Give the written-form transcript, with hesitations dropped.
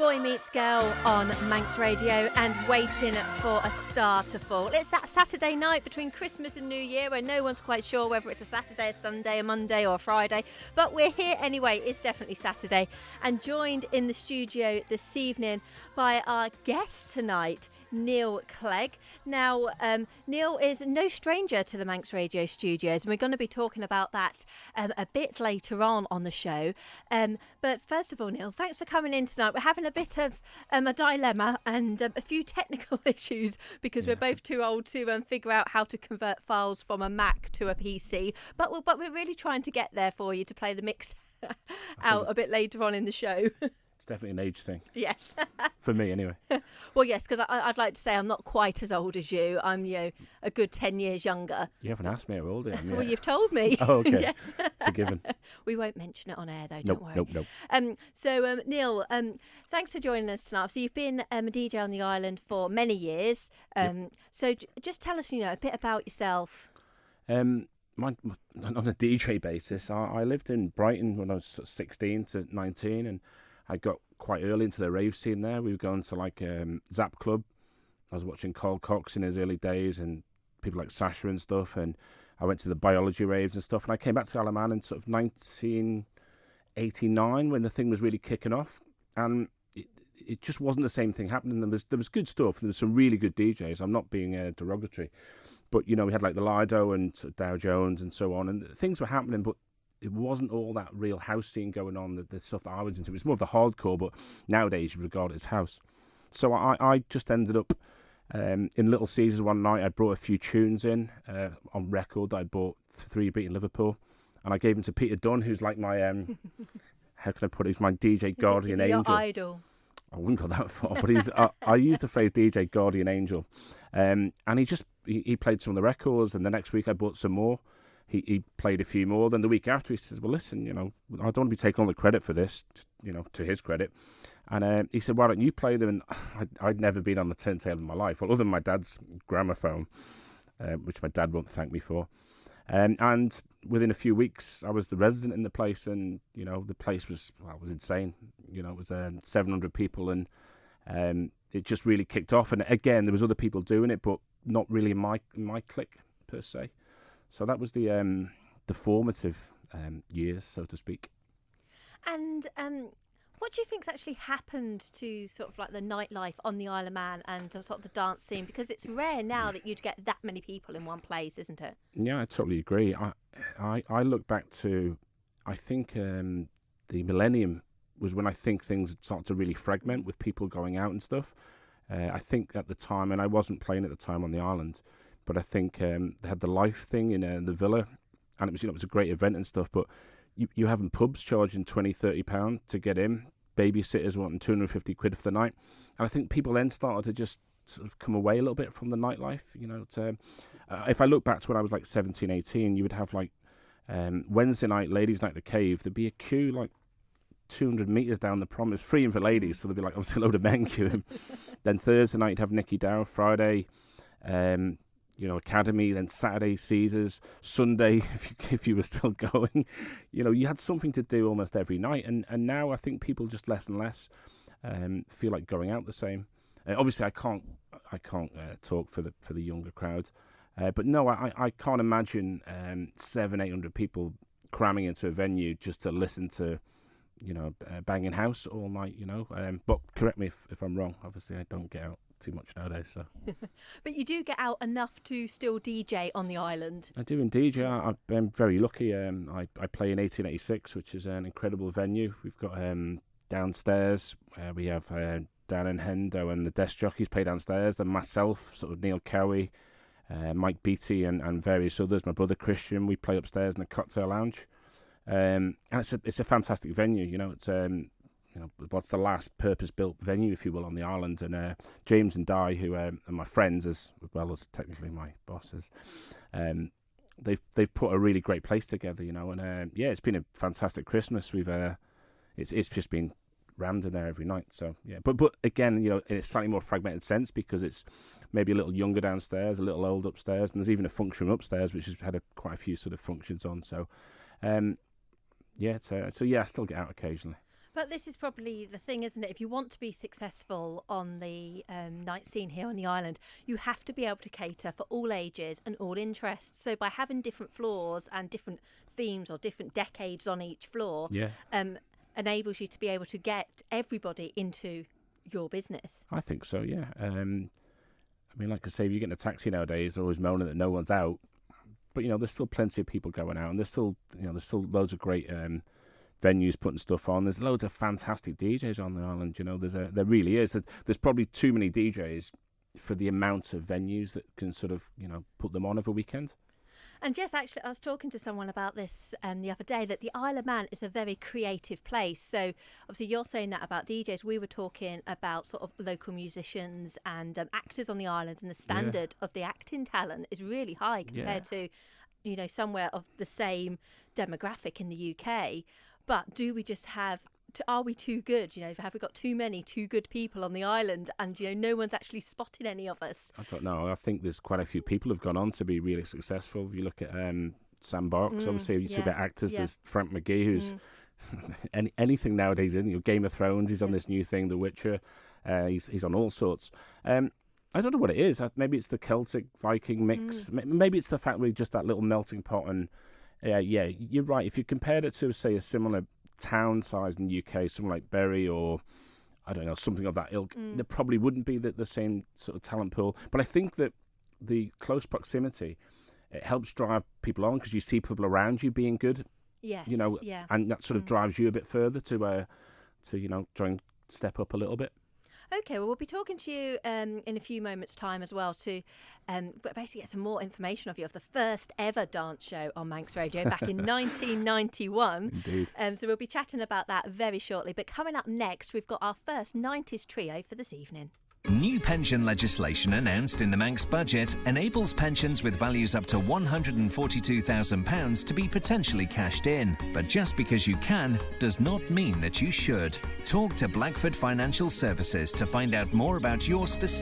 Boy Meets Girl on Manx Radio and waiting for a star to fall. It's that Saturday night between Christmas and New Year where no one's quite sure whether it's a Saturday, a Sunday, a Monday or a Friday. But we're here anyway. It's definitely Saturday. And joined in the studio this evening by our guest tonight, Neal Clague. Now, Neal is no stranger to the Manx Radio studios, and we're going to be talking about that a bit later on the show. But first of all, Neal, thanks for coming in tonight. We're having a bit of a dilemma and a few technical issues because we're both too old to figure out how to convert files from a Mac to a PC. But we're really trying to get there for you to play the mix out a bit later on in the show. It's definitely an age thing. Yes. For me, anyway. Well, yes, because I'd like to say I'm not quite as old as you. I'm, a good 10 years younger. You haven't asked me how old I am yet. Well, you've told me. Oh, okay. Yes. Forgiven. We won't mention it on air, though, don't worry. Nope. So, Neal, thanks for joining us tonight. So you've been a DJ on the island for many years. So just tell us, a bit about yourself. On a DJ basis, I lived in Brighton when I was 16 to 19, and I got quite early into the rave scene there. We were going to Zap Club. I was watching Carl Cox in his early days and people like Sasha and stuff. And I went to the biology raves and stuff. And I came back to Isle of Man in sort of 1989 when the thing was really kicking off. And it just wasn't the same thing happening. There was good stuff. There was some really good DJs. I'm not being derogatory. But, we had like the Lido and Dow Jones and so on. And things were happening, but it wasn't all that real house scene going on, the stuff that I was into. It was more of the hardcore, but nowadays you regard it as house. So I just ended up in Little Caesars one night. I brought a few tunes in on record that I bought 3 Beat in Liverpool, and I gave them to Peter Dunn, who's like my, how can I put it, he's my DJ guardian angel. Your idol? I wouldn't go that far, but he's. I use the phrase DJ guardian angel, and he played some of the records, and the next week I bought some more. He played a few more. Then the week after, he says, well, listen, I don't want to be taking all the credit for this, to his credit. And he said, why don't you play them? And I'd never been on the turntable in my life, well, other than my dad's gramophone, which my dad won't thank me for. And within a few weeks, I was the resident in the place, and, the place was insane. It was 700 people, and it just really kicked off. And again, there was other people doing it, but not really in my clique, per se. So that was the formative years, so to speak. And what do you think's actually happened to sort of like the nightlife on the Isle of Man and sort of the dance scene? Because it's rare now that you'd get that many people in one place, isn't it? Yeah, I totally agree. I look back to, I think the millennium was when I think things started to really fragment with people going out and stuff. I think at the time, and I wasn't playing at the time on the island, but I think they had the Life thing in the villa, and it was it was a great event and stuff. But you having pubs charging £20-30 to get in, babysitters wanting 250 quid for the night, and I think people then started to just sort of come away a little bit from the nightlife. If I look back to when I was like 17, 18, you would have like Wednesday night, ladies' night at the Cave. There'd be a queue like 200 metres down the prom. It's free for ladies, so there'd be like obviously a load of men queuing. Then Thursday night, you'd have Nicky Dow. Friday, Academy, then Saturday, Caesars, Sunday, if you were still going, you had something to do almost every night. And now I think people just less and less feel like going out the same. Obviously, I can't talk for the younger crowd, but no, I can't imagine 700-800 people cramming into a venue just to listen to banging house all night. But correct me if I'm wrong. Obviously, I don't get out too much nowadays, so. But you do get out enough to still DJ on the island. I do indeed, yeah. I'm very lucky. I play in 1886, which is an incredible venue. We've got downstairs, we have Dan and Hendo and the desk jockeys play downstairs, then myself, sort of Neal Cowie, Mike Beattie and various others, my brother Christian, we play upstairs in the cocktail lounge. And it's a fantastic venue, it's what's the last purpose-built venue, if you will, on the island. And James and Di, who are my friends as well as technically my bosses, they've put a really great place together, And it's been a fantastic Christmas. We've it's just been rammed in there every night. So yeah, but again, in a slightly more fragmented sense because it's maybe a little younger downstairs, a little old upstairs, and there's even a function room upstairs which has had quite a few sort of functions on. So I still get out occasionally. But this is probably the thing, isn't it? If you want to be successful on the night scene here on the island, you have to be able to cater for all ages and all interests. So by having different floors and different themes or different decades on each floor, enables you to be able to get everybody into your business. I think so, yeah. I mean, like I say, if you get in a taxi nowadays, they're always moaning that no one's out. But, there's still plenty of people going out, and there's still loads of great venues putting stuff on. There's loads of fantastic DJs on the island. There really is. There's probably too many DJs for the amount of venues that can sort of, put them on over a weekend. And Jess, actually, I was talking to someone about this the other day, that the Isle of Man is a very creative place. So obviously you're saying that about DJs. We were talking about sort of local musicians and actors on the island, and the standard of the acting talent is really high compared to, somewhere of the same demographic in the UK. But do we just are we too good? Have we got too good people on the island, and no one's actually spotted any of us? I don't know. I think there's quite a few people who've gone on to be really successful. If you look at Sam Barks, obviously you see the actors. There's Frank McGee, who's anything nowadays, isn't he? Game of Thrones. He's on this new thing, The Witcher. He's on all sorts. I don't know what it is. Maybe it's the Celtic Viking mix. Maybe it's the fact we're just that little melting pot. And you're right. If you compared it to, say, a similar town size in the UK, something like Bury or, I don't know, something of that ilk, there probably wouldn't be the same sort of talent pool. But I think that the close proximity, it helps drive people on, because you see people around you being good. Yes. And that sort of drives you a bit further to try and step up a little bit. Okay, well, we'll be talking to you in a few moments' time as well to basically get some more information of the first ever dance show on Manx Radio back in 1991. Indeed. So we'll be chatting about that very shortly. But coming up next, we've got our first 90s trio for this evening. New pension legislation announced in the Manx budget enables pensions with values up to £142,000 to be potentially cashed in. But just because you can does not mean that you should. Talk to Blackford Financial Services to find out more about your specific